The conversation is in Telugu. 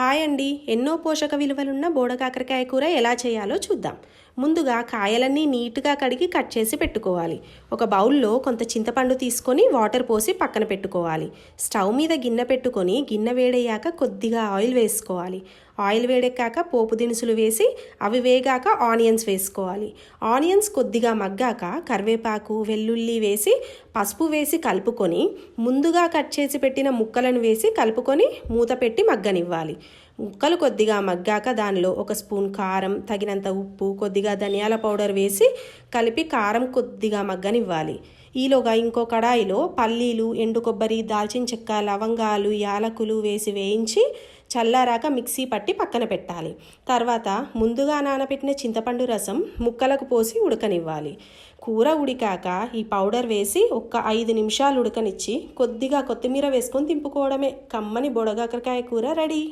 హాయ్ అండి. ఎన్నో పోషక విలువలున్న బోడకాకరకాయ కూర ఎలా చేయాలో చూద్దాం. ముందుగా కాయలన్నీ నీట్గా కడిగి కట్ చేసి పెట్టుకోవాలి. ఒక బౌల్లో కొంత చింతపండు తీసుకొని వాటర్ పోసి పక్కన పెట్టుకోవాలి. స్టవ్ మీద గిన్నె పెట్టుకొని గిన్నె వేడయ్యాక కొద్దిగా ఆయిల్ వేసుకోవాలి. ఆయిల్ వేడెక్కాక పోపు దినుసులు వేసి అవి వేగాక ఆనియన్స్ వేసుకోవాలి. ఆనియన్స్ కొద్దిగా మగ్గాక కరివేపాకు, వెల్లుల్లి వేసి పసుపు వేసి కలుపుకొని ముందుగా కట్ చేసి పెట్టిన ముక్కలను వేసి కలుపుకొని మూత పెట్టి మగ్గనివ్వాలి. ముక్కలు కొద్దిగా మగ్గాక దానిలో ఒక స్పూన్ కారం, తగినంత ఉప్పు, కొద్దిగా ధనియాల పౌడర్ వేసి కలిపి కారం కొద్దిగా మగ్గనివ్వాలి. ఈలోగా ఇంకో కడాయిలో పల్లీలు, ఎండు కొబ్బరి, దాల్చిన చెక్క, లవంగాలు, యాలకులు వేసి వేయించి చల్లారాక మిక్సీ పట్టి పక్కన పెట్టాలి. తర్వాత ముందుగా నానబెట్టిన చింతపండు రసం ముక్కలకు పోసి ఉడకనివ్వాలి. కూర ఉడికాక ఈ పౌడర్ వేసి ఒక్క 5 నిమిషాలు ఉడకనిచ్చి కొద్దిగా కొత్తిమీర వేసుకొని దింపుకోవడమే. కమ్మని బొడగాకరకాయ కూర రెడీ.